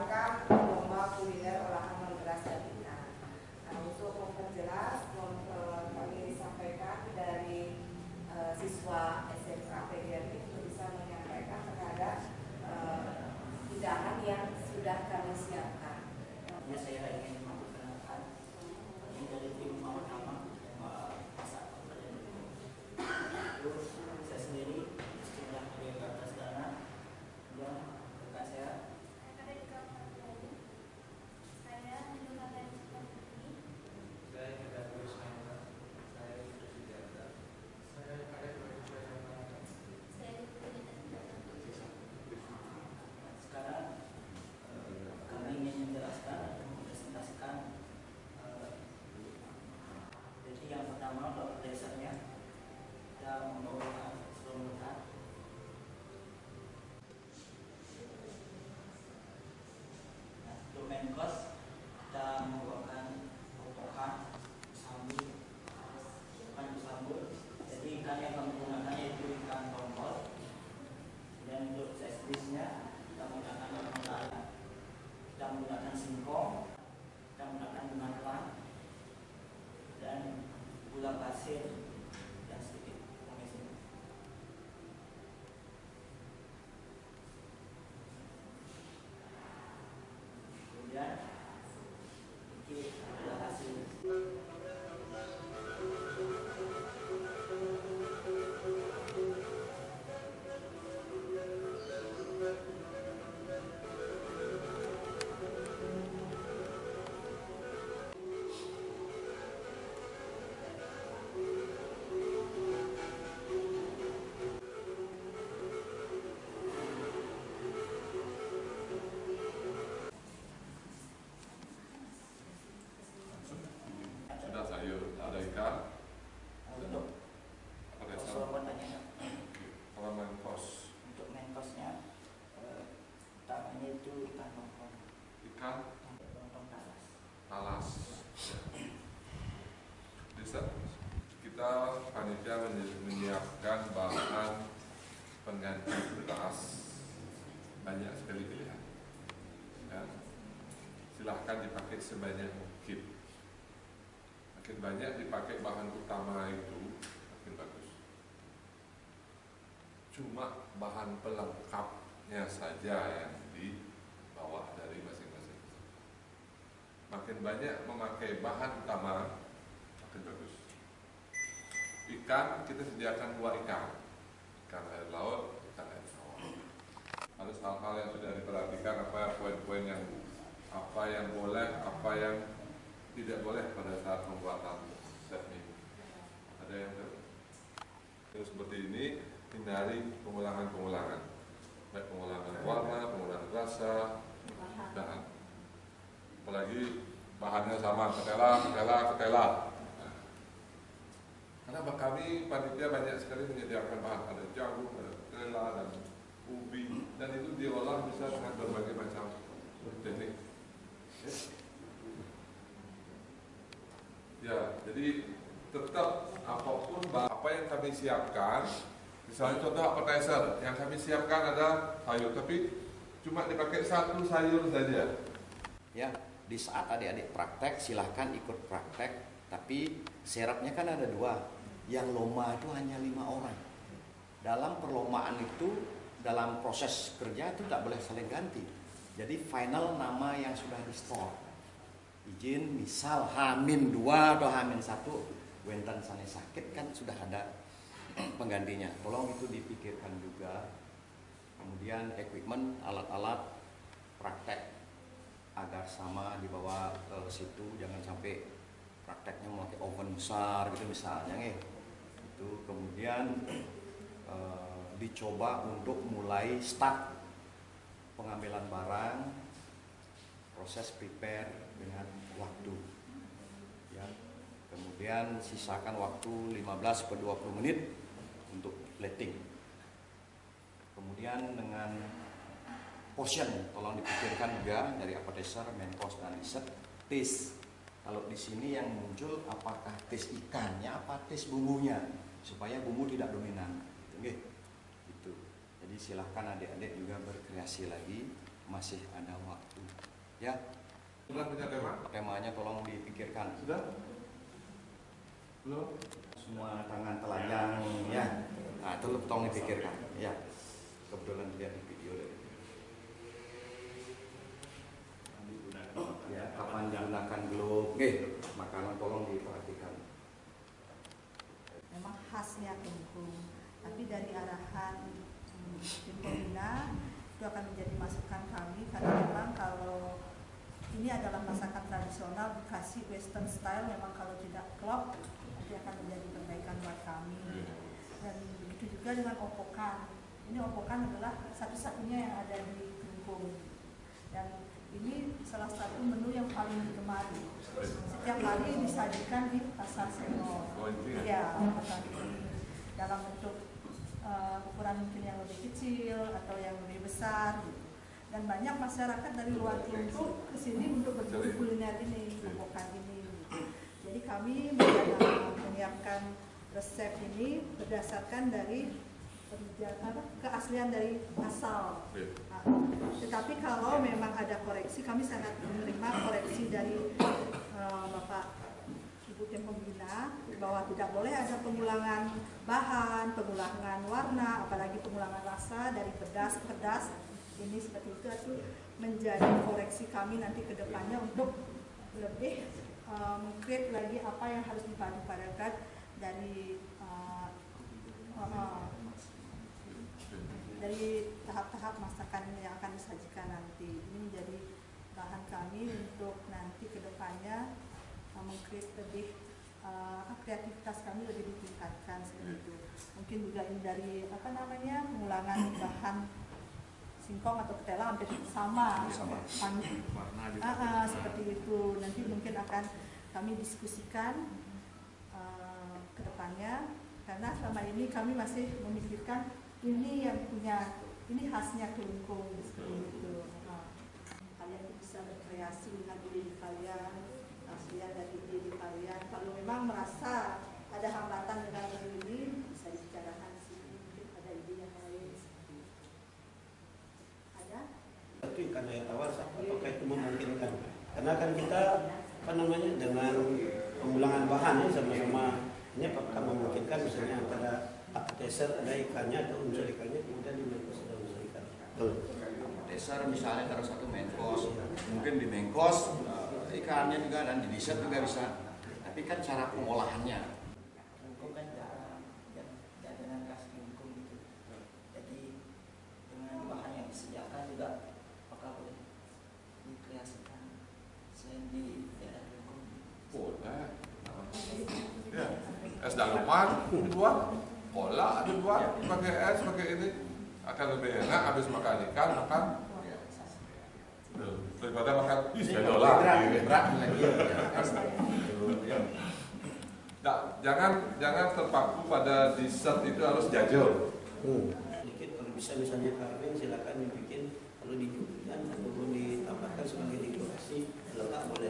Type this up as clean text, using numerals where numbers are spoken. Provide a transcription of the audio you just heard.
mengadakan lomba kuliner olahan non-beras dan ikan. Nah, untuk memperjelas, kami sampaikan dari siswa SMK PGRI untuk bisa menyampaikan terhadap hidangan yang sudah kami siapkan. Ya, saya ingin memperkenalkan ini dari tim Mawatama masak pada itu saya sendiri sudah dari atas dana yang rekan saya sekarang kami ingin menjelaskan atau mempresentasikan jadi yang pertama untuk dasarnya kita membawakan serutan. Nah, untuk main course kita membawakan potongan sambal, ikan sambal. Jadi ikan yang kami gunakan yaitu ikan tongkol. Dan untuk size dish-nya kita menggunakan mentah, kita menggunakan singkong, kita menggunakan bunga dan gula pasir yang sedikit mengisi. Kemudian ini adalah hasil. Sudah sayur, ada ikan, Untuk apa dasar? Kalau main kos, untuk main course-nya utamanya itu ikan tongkol, ikan lontong talas. talas. Bisa. Kita panitia menyiapkan bahan pengganti beras banyak sekali pilihan. Ya. Silahkan dipakai sebanyak mungkin. Makin banyak dipakai bahan utama itu makin bagus. Cuma bahan pelengkapnya saja yang dibawa dari masing-masing. Makin banyak memakai bahan utama makin bagus. Ikan kita sediakan 2 ikan, ikan air laut, ikan air tawar. Harus hal-hal yang sudah diperhatikan, apa poin-poin yang boleh, apa yang tidak boleh pada saat pembuatan set ini. Ada yang terus seperti ini, hindari pengulangan-pengulangan, baik pengulangan warna, pengulangan rasa, bahan. Apalagi bahannya sama, ketela. Karena kami panitia banyak sekali menyediakan bahan, ada jagung, ada ketela, dan ubi, dan itu diolah bisa dengan berbagai macam teknik. Ya, jadi tetap apapun apa yang kami siapkan, misalnya contoh appetizer, yang kami siapkan ada sayur, tapi cuma dipakai 1 sayur saja. Ya, di saat adik-adik praktek silahkan ikut praktek, tapi syaratnya kan ada 2. Yang lomba itu hanya 5 orang. Dalam perlombaan itu, dalam proses kerja itu tak boleh saling ganti. Jadi final nama yang sudah di store. Izin misal H-2 atau H-1, wenten sana sakit kan sudah ada penggantinya. Tolong itu dipikirkan juga. Kemudian equipment, alat-alat praktek agar sama dibawa ke situ, jangan sampai prakteknya memakai oven besar gitu misalnya itu. Kemudian dicoba untuk mulai start pengambilan barang, proses prepare dengan waktu ya. Kemudian sisakan waktu 15-20 menit untuk plating. Kemudian dengan portion tolong dipikirkan juga dari appetizer, main course dan dessert. Taste, kalau di sini yang muncul apakah taste ikannya apa taste bumbunya, supaya bumbu tidak dominan gitu. Jadi silahkan adik-adik juga berkreasi lagi masih ada waktu. Ya, Sudah punya tema? temanya tolong dipikirkan. Sudah? Belum? Semua tangan telanjang ya. Nah, itu tolong dipikirkan. Ya, kebetulan lihat di video dari. Ya, kapan digunakan globe? Makanan tolong diperhatikan. Memang khasnya Kelungkung, tapi dari arahan tim pembina itu akan menjadi masukan kami karena memang kalau ini adalah masakan tradisional dikasih western style, memang kalau tidak klop nanti akan menjadi perbaikan buat kami. Dan begitu juga dengan opokan. Ini opokan adalah satu-satunya yang ada di Kelungkung. Dan ini salah satu menu yang paling digemari. Setiap hari disajikan di pasar Senol. Ya, dalam bentuk ukuran mungkin yang lebih kecil atau yang lebih besar. Dan banyak masyarakat dari luar Kelungkung ke sini untuk berburu kuliner ini, opokan ini. Jadi kami menyiapkan resep ini berdasarkan dari keaslian dari asal. Tetapi kalau memang ada koreksi, kami sangat menerima koreksi dari Bapak Ibu tim pembina bahwa tidak boleh ada pengulangan bahan, pengulangan warna, apalagi pengulangan rasa dari pedas ke pedas. Ini seperti itu menjadi koreksi kami nanti ke depannya untuk lebih meng-create lagi apa yang harus dipadu-padankan dari tahap-tahap masakan yang akan disajikan nanti. Ini menjadi bahan kami untuk nanti ke depannya meng-create lebih kreativitas kami lebih ditingkatkan seperti itu. Mungkin juga ini dari pengulangan bahan singkong atau ketela hampir sama. Seperti itu. Nanti mungkin akan kami diskusikan ke depannya karena selama ini kami masih memikirkan ini yang punya, ini khasnya Kelungkung seperti itu. Kalian bisa berkreasi dengan ide kalian, aslian dari ide kalian. Kalau memang merasa ada hambatan dengan ini, bisa dibicarakan di sini. Mungkin ada ide yang lain. Ada? Tapi karena yang awal, apakah itu memungkinkan? Karena kan kita dengan pengulangan bahan ya sama-sama ini apakah memungkinkan misalnya antara appetizer ada ikannya atau unsur ikannya kemudian di main course ada unsur ikan. Appetizer misalnya taruh satu main course, mungkin di main course ikannya juga dan di dessert juga bisa. Tapi kan cara pengolahannya. Kelungkung kan jajanan khas Kelungkung gitu. Jadi dengan bahan yang disediakan juga apakah boleh dikreasikan selain di daerah Kelungkung? Boleh. Ya, es daleman dibuat, cola dibuat, pakai es, pakai ini akan lebih enak. Habis makan ikan, makan daripada makan sedolah. Jangan terpaku pada dessert itu harus jajal. Sedikit kalau bisa misalnya carving silakan dibikin, kalau dijual ataupun ditambahkan sebagai dekorasi lengkap boleh.